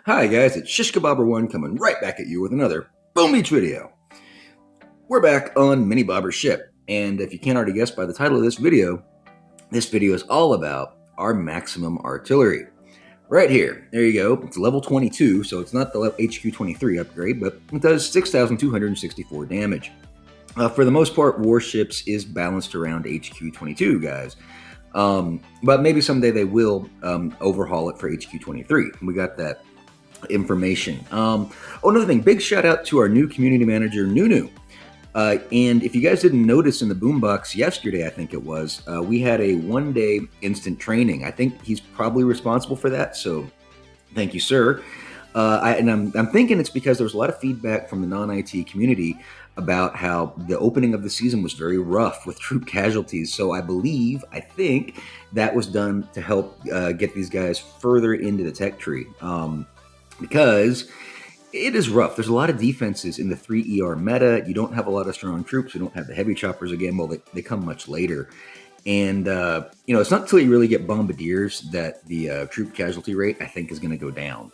Hi guys, it's Shishkabobber1 coming right back at you with another Boom Beach video. We're back on Mini Bobber's ship, and if you can't already guess by the title of this video is all about our maximum artillery. Right here, there you go. It's level 22, so it's not the HQ 23 upgrade, but it does 6,264 damage. For the most part, Warships is balanced around HQ 22, guys. But maybe someday they will overhaul it for HQ 23. We got that information. Another thing, big shout out to our new community manager, Nunu. And if you guys didn't notice in the boombox yesterday, I think it was, we had a 1-day instant training. I think he's probably responsible for that. So thank you, sir. I'm thinking it's because there was a lot of feedback from the non-IT community about how the opening of the season was very rough with troop casualties. So I think that was done to help get these guys further into the tech tree. Because it is rough. There's a lot of defenses in the 3 ER meta. You don't have a lot of strong troops. You don't have the heavy choppers again. Well, they come much later. And, it's not until you really get bombardiers that the troop casualty rate, I think, is going to go down.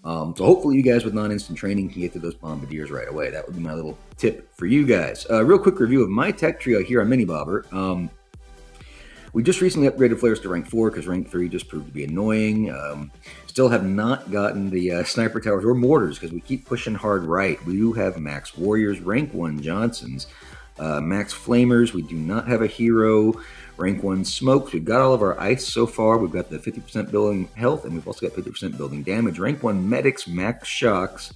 So hopefully you guys with non-instant training can get to those bombardiers right away. That would be my little tip for you guys. Real quick review of my tech trio here on Mini Bobber. We just recently upgraded flares to rank 4 because rank 3 just proved to be annoying. Still have not gotten the sniper towers or mortars because we keep pushing hard right. We do have max warriors, rank 1 Johnsons, max flamers. We do not have a hero. Rank 1 smokes. We've got all of our ice so far. We've got the 50% building health, and we've also got 50% building damage. Rank 1 medics, max shocks,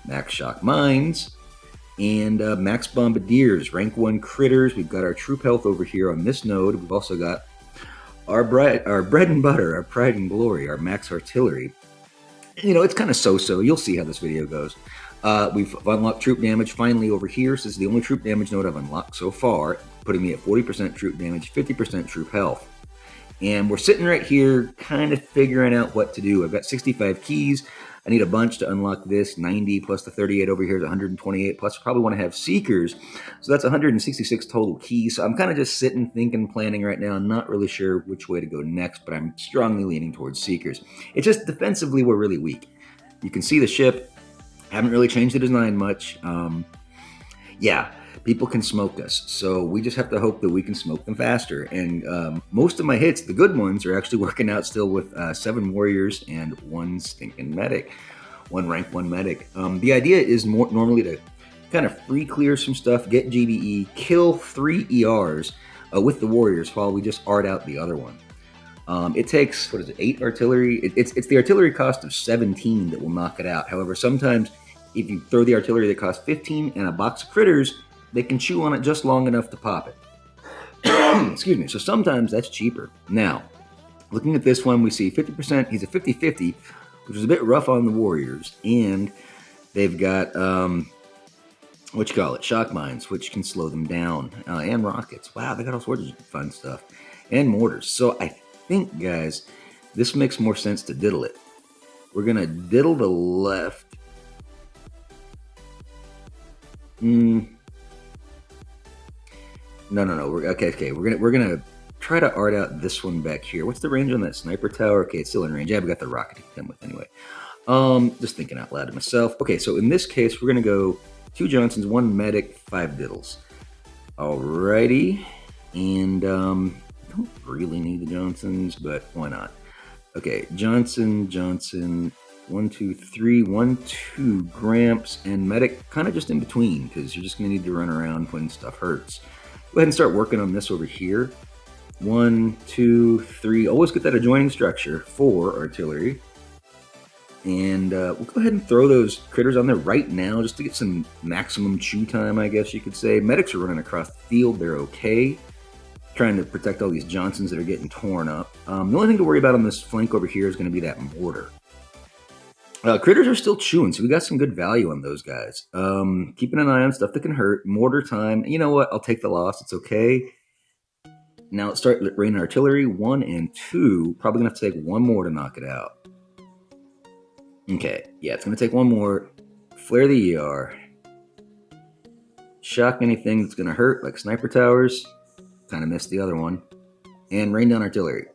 max shock mines, and max bombardiers. Rank 1 critters. We've got our troop health over here on this node. We've also got our bread and butter, our pride and glory, our max artillery. It's kind of so-so. You'll see how this video goes. We've unlocked troop damage finally over here. So this is the only troop damage node I've unlocked so far, putting me at 40% troop damage, 50% troop health. And we're sitting right here kind of figuring out what to do. I've got 65 keys. I need a bunch to unlock this. 90 plus the 38 over here is 128. Plus I probably want to have seekers. So that's 166 total keys. So I'm kind of just sitting, thinking, planning right now. I'm not really sure which way to go next, but I'm strongly leaning towards seekers. It's just defensively we're really weak. You can see the ship. Haven't really changed the design much. People can smoke us, so we just have to hope that we can smoke them faster. And most of my hits, the good ones, are actually working out still with 7 warriors and 1 stinking medic, 1 rank 1 medic. The idea is normally to kind of free clear some stuff, get GBE, kill 3 ERs with the warriors while we just art out the other one. It takes, 8 artillery? It's the artillery cost of 17 that will knock it out. However, sometimes if you throw the artillery that costs 15 and a box of critters, they can chew on it just long enough to pop it. Excuse me. So sometimes that's cheaper. Now, looking at this one, we see 50%. He's a 50-50, which is a bit rough on the warriors. And they've got, shock mines, which can slow them down. And rockets. Wow, they got all sorts of fun stuff. And mortars. So I think, guys, this makes more sense to diddle it. We're going to diddle the left. No. Okay. We're gonna try to art out this one back here. What's the range on that sniper tower? Okay, it's still in range. Yeah, we got the rocket to come with anyway. Just thinking out loud to myself. Okay, so in this case, we're gonna go 2 Johnsons, 1 medic, 5 diddles. Alrighty, and don't really need the Johnsons, but why not? Okay, Johnson, 1, 2, 3, 1, 2 Gramps, and medic kind of just in between because you're just gonna need to run around when stuff hurts. Go ahead and start working on this over here. 1, 2, 3. Always get that adjoining structure. 4 artillery. And we'll go ahead and throw those critters on there right now just to get some maximum chew time, I guess you could say. Medics are running across the field. They're okay. Trying to protect all these Johnsons that are getting torn up. The only thing to worry about on this flank over here is going to be that mortar. Critters are still chewing, so we got some good value on those guys. Keeping an eye on stuff that can hurt. Mortar time. You know what? I'll take the loss. It's okay. Now let's start raining artillery. 1 and 2. Probably going to have to take 1 more to knock it out. Okay. Yeah, it's going to take 1 more. Flare the ER. Shock anything that's going to hurt, like sniper towers. Kind of missed the other one. And rain down artillery.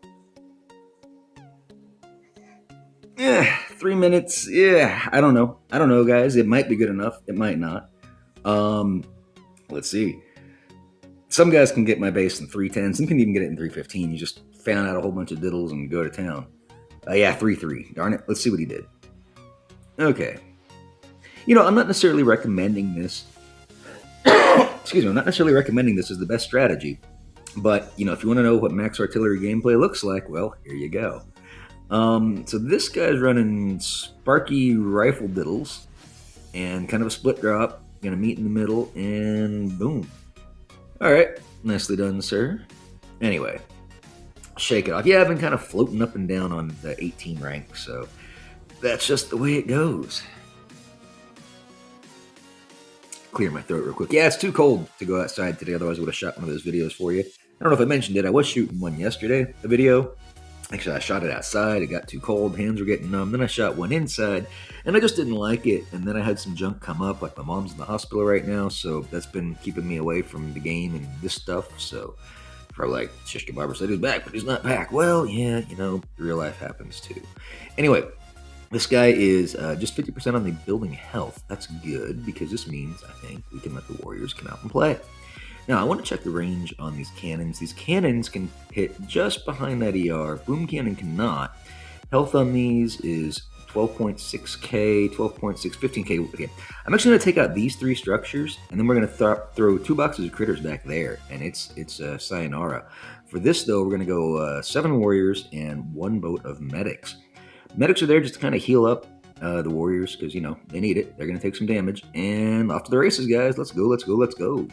3 minutes, yeah, I don't know. I don't know, guys. It might be good enough. It might not. Um, let's see. Some guys can get my base in 3:10. Some can even get it in 3:15. You just fan out a whole bunch of diddles and go to town. Yeah, 3:3. Darn it. Let's see what he did. Okay. I'm not necessarily recommending this. Excuse me. I'm not necessarily recommending this as the best strategy. But, if you want to know what max artillery gameplay looks like, well, here you go. So this guy's running Sparky rifle diddles and kind of a split drop. Gonna meet in the middle and boom. All right, nicely done, sir. Anyway, shake it off. Yeah, I've been kind of floating up and down on the 18 rank, so that's just the way it goes. Clear my throat real quick. Yeah, it's too cold to go outside today, otherwise I would have shot one of those videos for you. I don't know if I mentioned it. I was shooting one yesterday, a video. Actually, I shot it outside. It got too cold. Hands were getting numb. Then I shot one inside, and I just didn't like it. And then I had some junk come up. Like, my mom's in the hospital right now, so that's been keeping me away from the game and this stuff. So, probably like, Shish Kebab said he's back, but he's not back. Well, yeah, real life happens too. Anyway, this guy is just 50% on the building health. That's good, because this means, I think, we can let the warriors come out and play. Now, I want to check the range on these cannons. These cannons can hit just behind that ER. Boom cannon cannot. Health on these is 12.6k, 12.6, 15k. Okay, I'm actually going to take out these three structures, and then we're going to throw 2 boxes of critters back there, and it's sayonara. For this, though, we're going to go 7 warriors and 1 boat of medics. Medics are there just to kind of heal up the warriors, because, they need it. They're going to take some damage. And off to the races, guys. Let's go, let's go, let's go.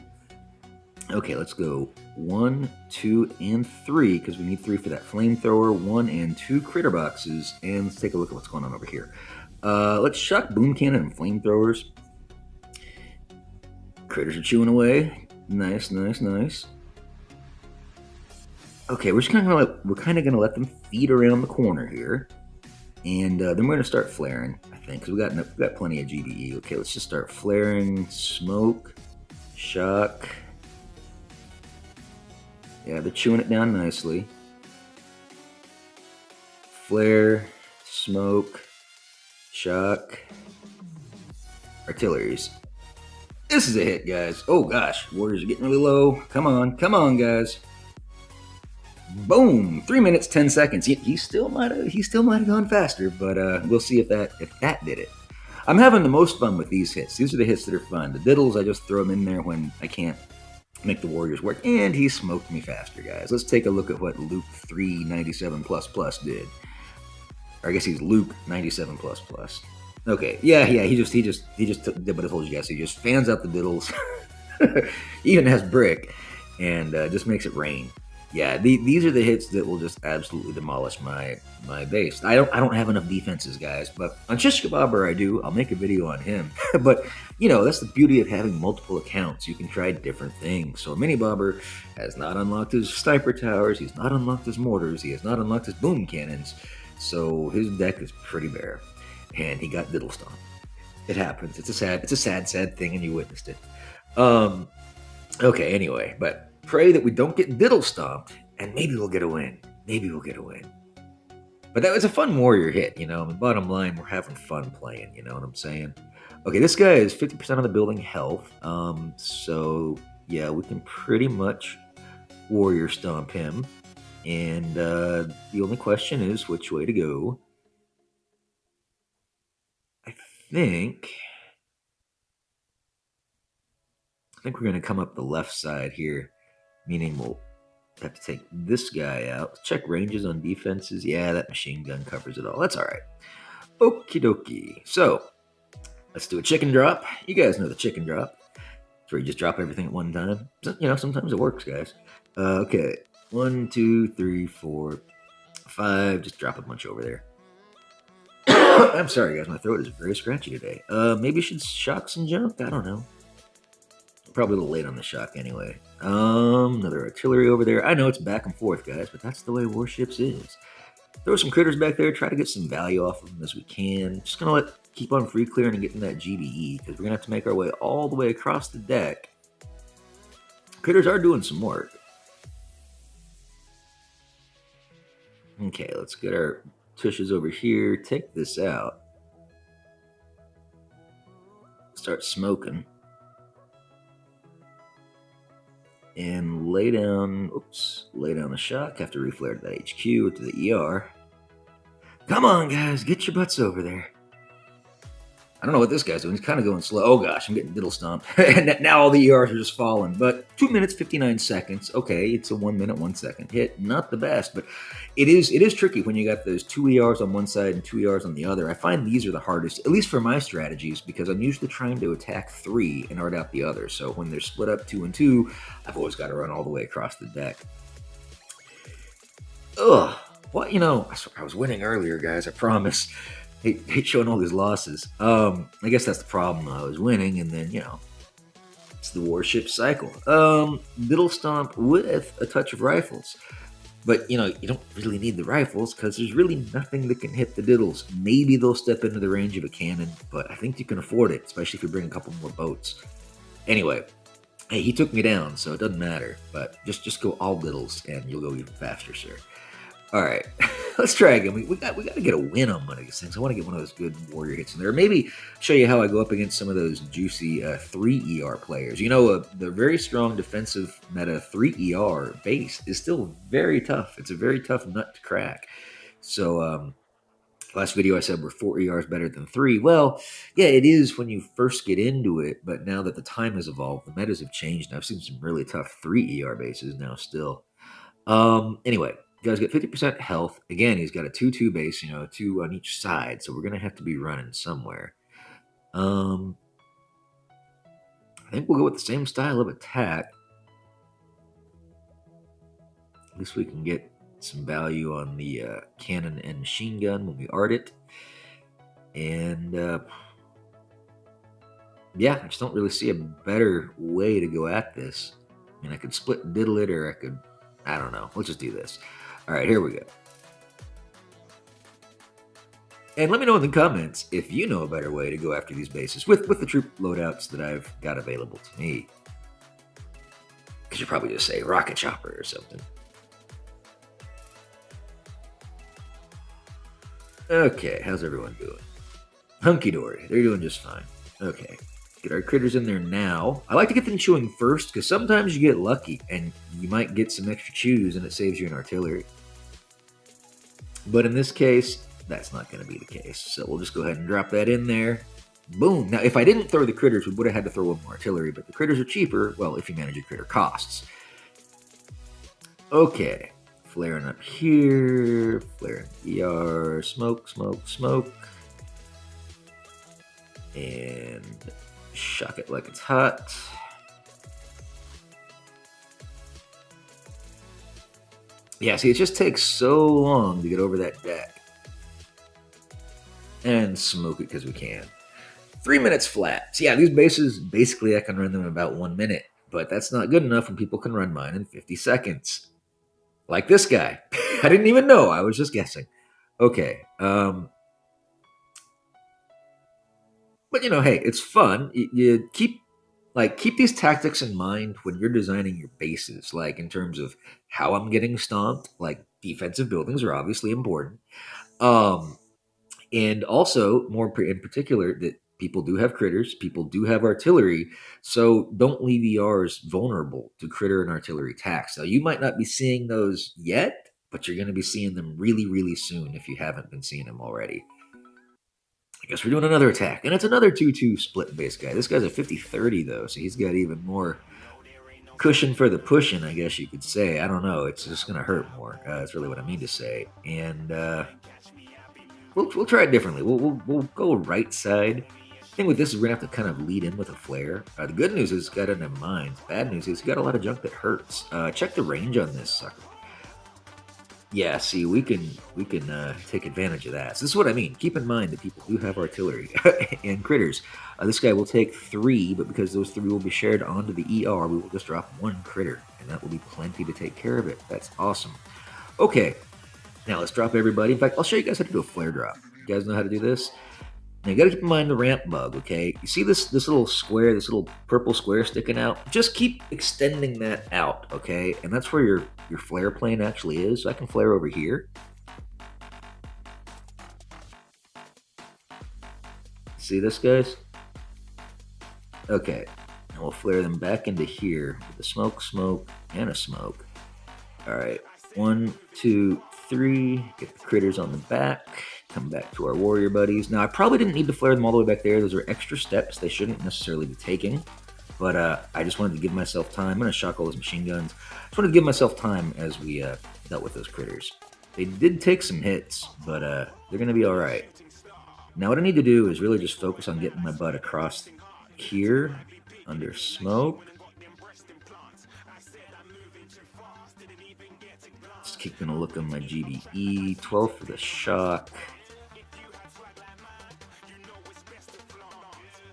Okay, let's go 1, 2, and 3, because we need 3 for that flamethrower, 1 and 2 critter boxes, and let's take a look at what's going on over here. Let's shock boom cannon and flamethrowers. Critters are chewing away. Nice, nice, nice. Okay, we're kind of gonna let them feed around the corner here, and then we're gonna start flaring. I think, because we got plenty of GBE. Okay, let's just start flaring. Smoke, shock. Yeah, they're chewing it down nicely. Flare, smoke, shock, artilleries. This is a hit, guys. Oh gosh, warriors are getting really low. Come on, guys. Boom! 3 minutes 10 seconds. He still might have gone faster, but we'll see if that did it. I'm having the most fun with these hits. These are the hits that are fun. The diddles, I just throw them in there when I can't make the warriors work, and he smoked me faster, guys. Let's take a look at what Luke 397++ did. Or I guess he's Luke 97++. Okay, yeah, he just did what I told you guys. He just fans out the diddles, even has brick, and just makes it rain. Yeah, these are the hits that will just absolutely demolish my base. I don't have enough defenses, guys, but on Shish Kebab I do. I'll make a video on him. But, that's the beauty of having multiple accounts. You can try different things. So Mini Bobber has not unlocked his sniper towers. He's not unlocked his mortars. He has not unlocked his boom cannons. So his deck is pretty bare. And he got diddle stomped. It happens. It's a sad thing, and you witnessed it. Okay, anyway, but pray that we don't get diddle stomped, and maybe we'll get a win. But that was a fun warrior hit, The bottom line, we're having fun playing, you know what I'm saying? Okay, this guy is 50% of the building health. So yeah, we can pretty much warrior stomp him. And the only question is which way to go. I think we're going to come up the left side here, meaning we'll have to take this guy out. Check ranges on defenses. Yeah, that machine gun covers it all. That's all right. Okie dokie. So let's do a chicken drop. You guys know the chicken drop. It's where you just drop everything at one time. Sometimes it works, guys. Okay. 1, 2, 3, 4, 5. Just drop a bunch over there. I'm sorry, guys. My throat is very scratchy today. Maybe you should shock some junk. I don't know. Probably a little late on the shock anyway. Another artillery over there. I know it's back and forth, guys, but that's the way warships is. Throw some critters back there. Try to get some value off of them as we can. Just gonna keep on free clearing and getting that GBE, because we're gonna have to make our way all the way across the deck. Critters are doing some work. Okay, let's get our tushes over here, take this out, start smoking, and lay down the shock. Have to reflare to the HQ to the ER. Come on, guys, get your butts over there. I don't know what this guy's doing. He's kind of going slow. Oh gosh, I'm getting diddle stomped. And now all the ERs are just falling. But 2 minutes, 59 seconds. Okay, it's a 1 minute, 1 second hit. Not the best, but it is tricky when you got those 2 ERs on one side and 2 ERs on the other. I find these are the hardest, at least for my strategies, because I'm usually trying to attack 3 and art out the other. So when they're split up 2 and 2, I've always got to run all the way across the deck. Ugh. Well, I was winning earlier, guys. I promise. Hate showing all these losses. I guess that's the problem. I was winning, and then, it's the warship cycle. Diddle stomp with a touch of rifles. But, you don't really need the rifles because there's really nothing that can hit the diddles. Maybe they'll step into the range of a cannon, but I think you can afford it, especially if you bring a couple more boats. Anyway, hey, he took me down, so it doesn't matter. But just go all diddles, and you'll go even faster, sir. All right, let's try again. We got to get a win on one of these things. I want to get one of those good warrior hits in there. Maybe show you how I go up against some of those juicy 3 ER players. The very strong defensive meta 3 ER base is still very tough. It's a very tough nut to crack. So last video I said we're 4 ERs better than 3. Well, yeah, it is when you first get into it. But now that the time has evolved, the metas have changed. And I've seen some really tough 3 ER bases now still. Anyway. Guys get 50% health. Again, he's got a 2-2 base, 2 on each side. So we're going to have to be running somewhere. I think we'll go with the same style of attack. At least we can get some value on the cannon and machine gun when we art it. And yeah, I just don't really see a better way to go at this. I mean, I could split and diddle it, or I don't know. Let's just do this. All right, here we go. And let me know in the comments if you know a better way to go after these bases with the troop loadouts that I've got available to me. Because you'd probably just say rocket chopper or something. Okay, how's everyone doing? Hunky-dory. They're doing just fine. Okay. Get our critters in there now. I like to get them chewing first because sometimes you get lucky and you might get some extra chews and it saves you an artillery. But in this case, that's not going to be the case. So we'll just go ahead and drop that in there. Boom. Now, if I didn't throw the critters, we would have had to throw one more artillery, but the critters are cheaper, well, if you manage your critter costs. Okay. Flaring up here. Flaring ER. Smoke, smoke, smoke. And shock it like it's hot. Yeah, see, it just takes so long to get over that deck. And smoke it because we can. 3 minutes flat. So yeah, these bases, basically I can run them in about 1 minute. But that's not good enough when people can run mine in 50 seconds. Like this guy. I didn't even know. I was just guessing. Okay. But, hey, it's fun. You keep these tactics in mind when you're designing your bases, like in terms of how I'm getting stomped. Like defensive buildings are obviously important. And also, more in particular, that people do have critters, people do have artillery, so don't leave ERs vulnerable to critter and artillery attacks. Now, you might not be seeing those yet, but you're going to be seeing them really, really soon if you haven't been seeing them already. I guess we're doing another attack, and it's another 2-2 split base guy. This guy's a 50-30, though, so he's got even more cushion for the pushing, I guess you could say. I don't know. It's just going to hurt more. That's really what I mean to say. And we'll try it differently. We'll go right side. The thing with this is we're going to have to kind of lead in with a flare. The good news is it's got it in mind. Bad news is it's got a lot of junk that hurts. Check the range on this sucker. Yeah, see, we can take advantage of that. So this is what I mean. Keep in mind that people do have artillery and critters. This guy will take 3, but because those 3 will be shared onto the ER, we will just drop 1 critter, and that will be plenty to take care of it. That's awesome. Okay, now let's drop everybody. In fact, I'll show you guys how to do a flare drop. You guys know how to do this? Now you got to keep in mind the ramp bug, okay? You see this little square, this little purple square sticking out? Just keep extending that out, okay? And that's where your flare plane actually is. So I can flare over here. See this, guys? Okay, and we'll flare them back into here with a smoke, smoke, and a smoke. All right, 1, 2, 3. Get the critters on the back. Come back to our warrior buddies. Now, I probably didn't need to flare them all the way back there. Those are extra steps they shouldn't necessarily be taking. But I just wanted to give myself time. I'm going to shock all those machine guns. Just wanted to give myself time as we dealt with those critters. They did take some hits, but they're going to be all right. Now, what I need to do is really just focus on getting my butt across here under smoke. Just keeping a look on my GBE. 12 for the shock.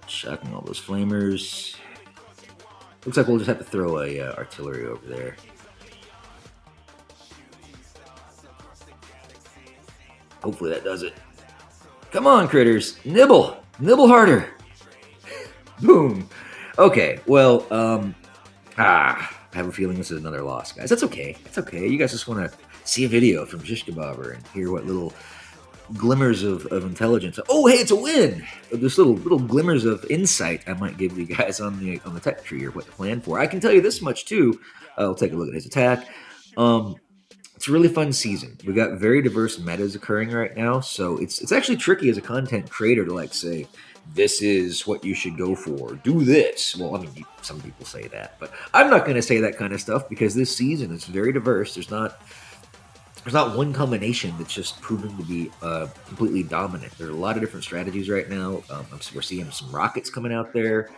Shocking all those flamers. Looks like we'll just have to throw a artillery over there. Hopefully that does it. Come on, critters. Nibble. Nibble harder. Boom. Okay, well, I have a feeling this is another loss, guys. That's okay. That's okay. You guys just want to see a video from Shish Kebabber and hear what little glimmers of intelligence. Oh, hey, it's a win! Just little glimmers of insight I might give you guys on the tech tree or what to plan for. I can tell you this much too. We'll take a look at his attack. It's a really fun season. We got very diverse metas occurring right now, so it's actually tricky as a content creator to like say, this is what you should go for. Do this. Well, I mean, some people say that, but I'm not going to say that kind of stuff because this season is very diverse. There's not one combination that's just proven to be completely dominant. There are a lot of different strategies right now. We're seeing some rockets coming out there.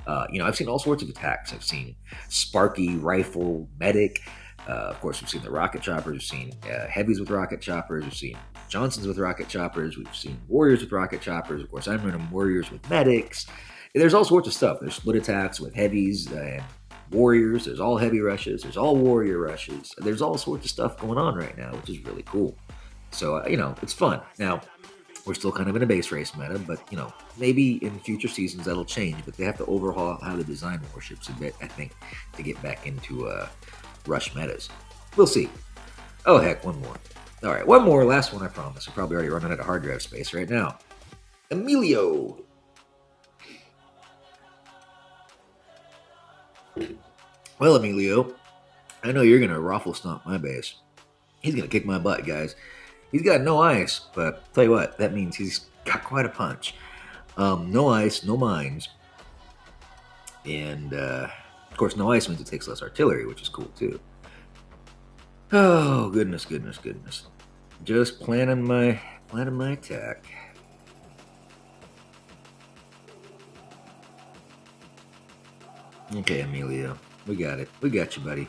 I've seen all sorts of attacks. I've seen Sparky, Rifle, Medic. Of course, we've seen the rocket choppers. We've seen heavies with rocket choppers. We've seen Johnsons with rocket choppers. We've seen warriors with rocket choppers. Of course, I'm running warriors with medics. There's all sorts of stuff. There's split attacks with heavies and warriors. There's all heavy rushes. There's all warrior rushes. There's all sorts of stuff going on right now, which is really cool. So, it's fun. Now, we're still kind of in a base race meta, but, maybe in future seasons that'll change. But they have to overhaul how to design warships a bit, I think, to get back into rush metas. We'll see. Oh, heck, one more. All right, one more. Last one, I promise. I'm probably already running out of hard drive space right now. Emilio. Well, Emilio, I know you're going to raffle stomp my base. He's going to kick my butt, guys. He's got no ice, but tell you what, that means he's got quite a punch. No ice, no mines. And, of course, no ice means it takes less artillery, which is cool, too. Oh, goodness. Just planning my attack. Okay, Emilio. We got it. We got you, buddy.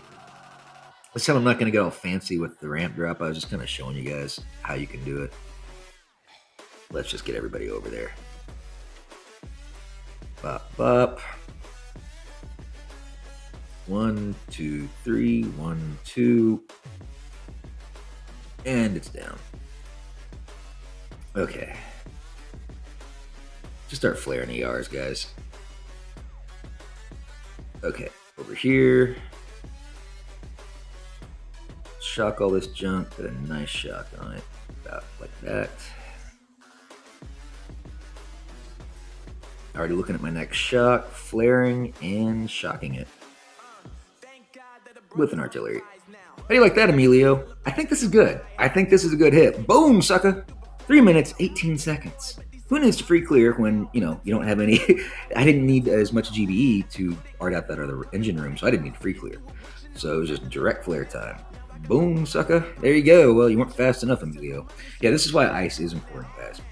This time I'm not going to get all fancy with the ramp drop. I was just kind of showing you guys how you can do it. Let's just get everybody over there. Bop, bop. 1, 2, 3. 1, 2. And it's down. Okay. Just start flaring ERs, guys. Okay, over here. Shock all this junk, put a nice shock on it, about like that. Already looking at my next shock, flaring and shocking it with an artillery. How do you like that, Emilio? I think this is good. I think this is a good hit. Boom, sucker! 3 minutes, 18 seconds. Who needs to free clear when, you don't have any... I didn't need as much GBE to art out that other engine room, so I didn't need free clear. So it was just direct flare time. Boom, sucker. There you go. Well, you weren't fast enough, Emilio. Yeah, this is why ice is important, guys.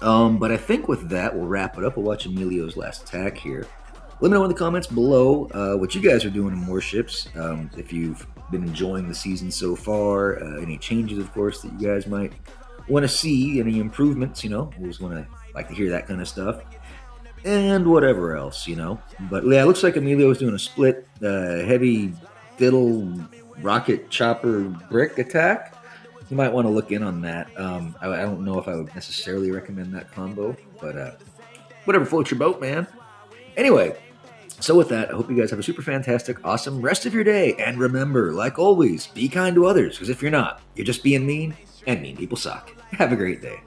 But I think with that, we'll wrap it up. We'll watch Emilio's last attack here. Let me know in the comments below what you guys are doing in warships. If you've been enjoying the season so far. Any changes, of course, that you guys might want to see. Any improvements, always like to hear that kind of stuff. And whatever else, But yeah, it looks like Emilio is doing a split heavy diddle rocket chopper brick attack. You might want to look in on that. I don't know if I would necessarily recommend that combo, but whatever floats your boat, man. Anyway, so with that, I hope you guys have a super fantastic, awesome rest of your day. And remember, like always, be kind to others, because if you're not, you're just being mean, and mean people suck. Have a great day.